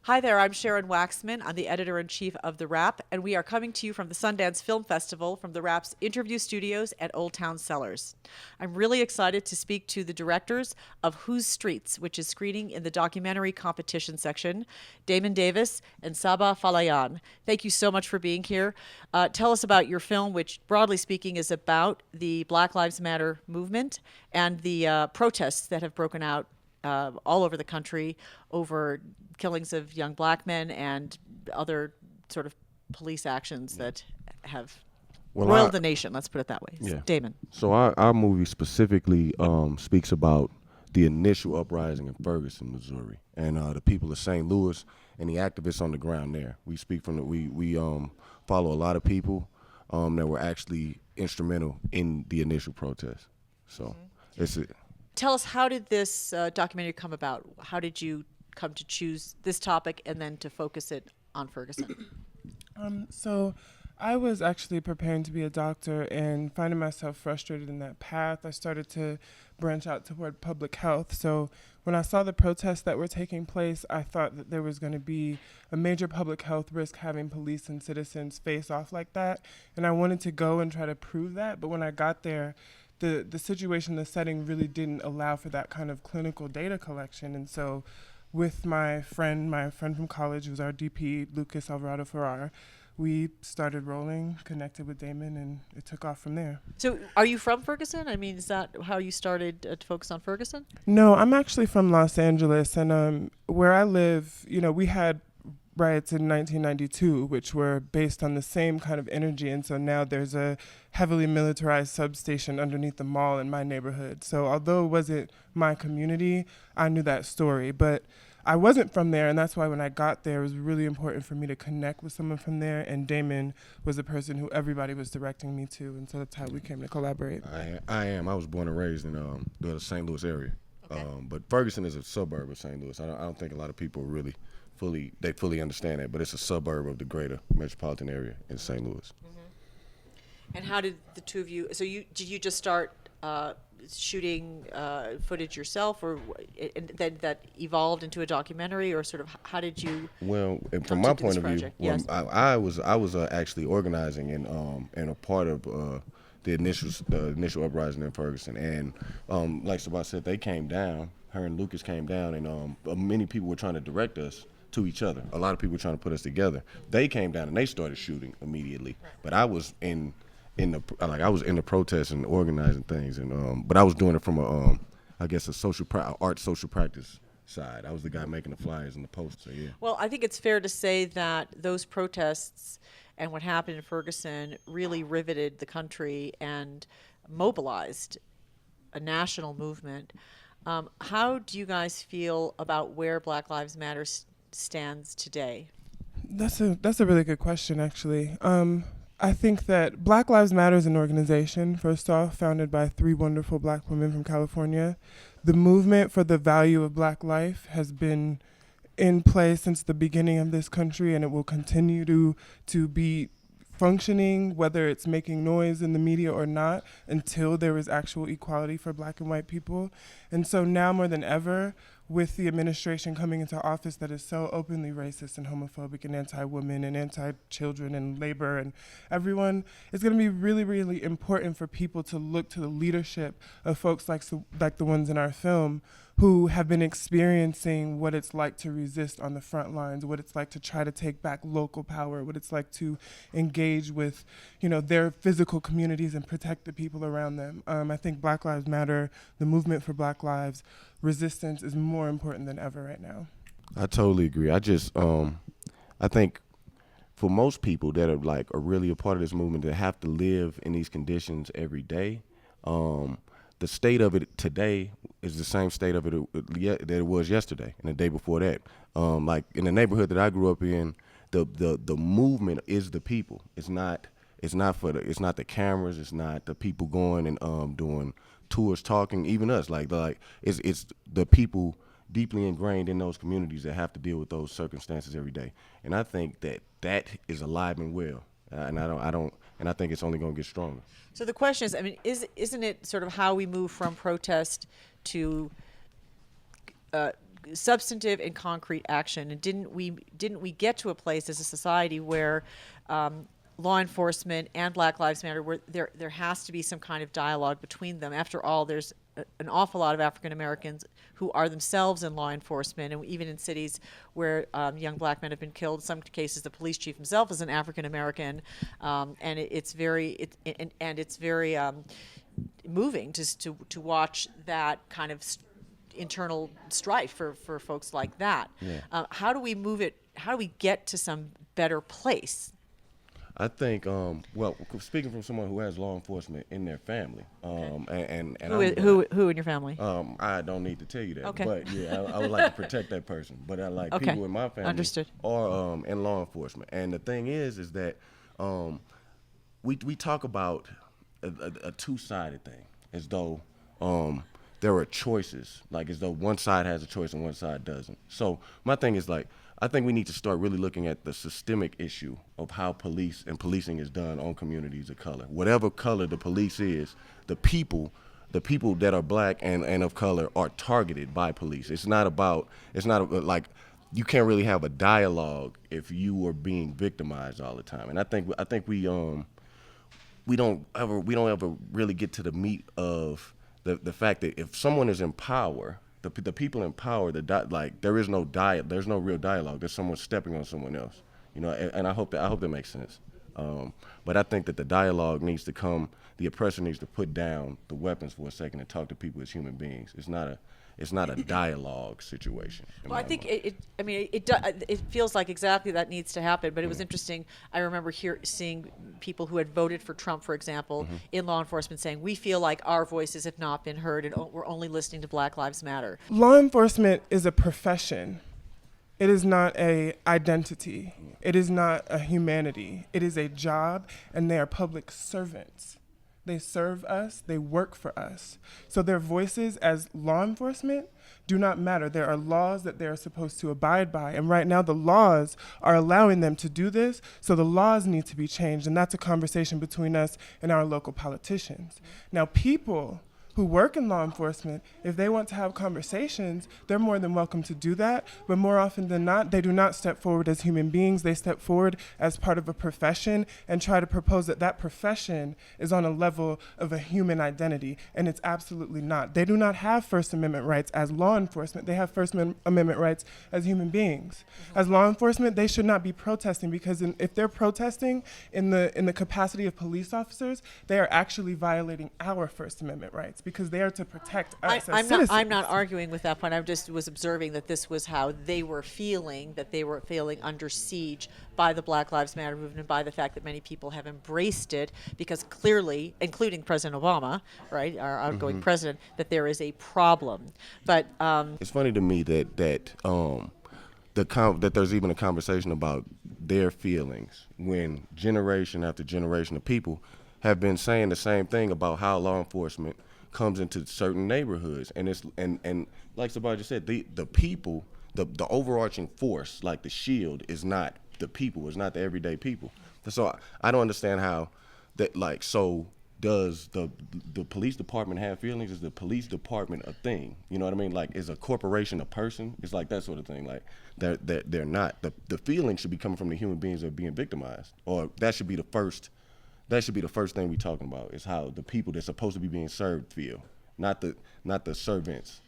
Hi there, I'm Sharon Waxman. I'm the editor-in-chief of TheWrap, and we are coming to you from the Sundance Film Festival from TheWrap's interview studios at Old Town Cellars. I'm really excited to speak to the directors of Whose Streets, which is screening in the documentary competition section, Damon Davis and Sabaah Folayan. Thank you so much for being here. Tell us about your film, which broadly speaking is about the Black Lives Matter movement and the protests that have broken out all over the country over killings of young black men and other sort of police actions that have Well, roiled the nation. Let's put it that way. yeah. Damon. So our movie specifically speaks about the initial uprising in Ferguson, Missouri, and the people of St. Louis and the activists on the ground there. We speak from the we follow a lot of people that were actually instrumental in the initial protest. So it's Tell us, how did this documentary come about? How did you come to choose this topic and then to focus it on Ferguson? So I was actually preparing to be a doctor and finding myself frustrated in that path. I started to branch out toward public health. So when I saw the protests that were taking place, I thought that there was going to be a major public health risk having police and citizens face off like that. And I wanted to go and try to prove that. But when I got there, the situation, the setting really didn't allow for that kind of clinical data collection. And so with my friend from college, who was our DP, Lucas Alvarado Ferrar, we started rolling, connected with Damon, and it took off from there. So are you from Ferguson? I mean, is that how you started to focus on Ferguson? No, I'm actually from Los Angeles, and where I live, we had riots in 1992, which were based on the same kind of energy. And so now there's a heavily militarized substation underneath the mall in my neighborhood. So although it wasn't my community, I knew that story. But I wasn't from there, and that's why when I got there, it was really important for me to connect with someone from there. And Damon was the person who everybody was directing me to, and so that's how we came to collaborate. I am. I was born and raised in the St. Louis area, Okay. but Ferguson is a suburb of St. Louis. I don't think a lot of people really fully understand that, but it's a suburb of the greater metropolitan area in St. Louis. And how did the two of you? So did you just start shooting footage yourself, or and then that evolved into a documentary, or sort of how did you? Well, and come from my to this point of view, project? well, Yes. I was actually organizing and a part of the initial uprising in Ferguson, and like Sabaah said, they came down. Her and Lucas came down, and many people were trying to direct us to each other. A lot of people were trying to put us together. They came down and they started shooting immediately, but I was in the protest and organizing things, and but I was doing it from I guess a art social practice side. I was the guy making the flyers and the posters. So yeah. Well, I think it's fair to say that those protests and what happened in Ferguson really riveted the country and mobilized a national movement. How do you guys feel about where Black Lives Matter stands today? That's a really good question, actually. I think that Black Lives Matter is an organization, first off, founded by 3 wonderful black women from California. The movement for the value of black life has been in place since the beginning of this country, and it will continue to be functioning, whether it's making noise in the media or not, until there is actual equality for black and white people. And so now more than ever, with the administration coming into office that is so openly racist and homophobic and anti-women and anti-children and labor and everyone, it's going to be really, really important for people to look to the leadership of folks like the ones in our film who have been experiencing what it's like to resist on the front lines, what it's like to try to take back local power, what it's like to engage with, their physical communities and protect the people around them. I think Black Lives Matter, the movement for Black lives, resistance is more important than ever right now. I totally agree. I think for most people that are really a part of this movement that have to live in these conditions every day, the state of it today is the same state of it that it was yesterday and the day before that. Like in the neighborhood that I grew up in, the movement is the people. It's not the cameras. It's not the people going and doing tours, talking. Even us, it's the people deeply ingrained in those communities that have to deal with those circumstances every day. And I think that is alive and well. And I think it's only going to get stronger. So the question is, I mean, isn't it sort of how we move from protest to substantive and concrete action. And didn't we get to a place as a society where law enforcement and Black Lives Matter, where there has to be some kind of dialogue between them? After all, there's an awful lot of African Americans who are themselves in law enforcement, and even in cities where young black men have been killed. In some cases, the police chief himself is an African American, and it's very moving to watch that kind of internal strife for folks like that. Yeah. How do we move it? How do we get to some better place? I think, well, speaking from someone who has law enforcement in their family, and Who in your family? I don't need to tell you that, Okay. but yeah, I would like to protect that person. But I like Okay. people in my family Understood. are in law enforcement, and the thing is that we talk about a two-sided thing, as though there are choices, like as though one side has a choice and one side doesn't. So my thing is like, I think we need to start really looking at the systemic issue of how police and policing is done on communities of color. Whatever color the police is, the people that are black and of color are targeted by police. It's not like, you can't really have a dialogue if you are being victimized all the time. And I think we don't ever really get to the meat of the fact that if someone is in power, the people in power, there's no real dialogue. There's someone stepping on someone else, and I hope that makes sense. But I think that the dialogue needs to come. The oppressor needs to put down the weapons for a second and talk to people as human beings. It's not a dialogue situation. Well, I think it feels like exactly that needs to happen. But it was interesting. I remember seeing people who had voted for Trump, for example, in law enforcement saying, we feel like our voices have not been heard and we're only listening to Black Lives Matter. Law enforcement is a profession. It is not a identity. It is not a humanity. It is a job, and they are public servants. They serve us, they work for us. So their voices as law enforcement do not matter. There are laws that they are supposed to abide by. And right now the laws are allowing them to do this, so the laws need to be changed. And that's a conversation between us and our local politicians. Now, people who work in law enforcement, if they want to have conversations, they're more than welcome to do that. But more often than not, they do not step forward as human beings. They step forward as part of a profession and try to propose that profession is on a level of a human identity, and it's absolutely not. They do not have First Amendment rights as law enforcement. They have First Amendment rights as human beings. As law enforcement, they should not be protesting, because if they're protesting in the capacity of police officers, they are actually violating our First Amendment rights, because they are to protect us as citizens. I'm not arguing with that point. I just was observing that this was how they were feeling, that they were feeling under siege by the Black Lives Matter movement, by the fact that many people have embraced it, because clearly, including President Obama, right, our outgoing president, that there is a problem. But it's funny to me that there's even a conversation about their feelings when generation after generation of people have been saying the same thing about how law enforcement comes into certain neighborhoods, and like Sabaah just said, the people, the overarching force, like the shield, is not the people, it's not the everyday people. So I don't understand how that, like, so does the police department have feelings? Is the police department a thing? You know what I mean? Like, is a corporation a person? It's like that sort of thing. Like, they're not. The feelings should be coming from the human beings that are being victimized, or that should be the first thing we're talking about, is how the people that's supposed to be being served feel, not the servants.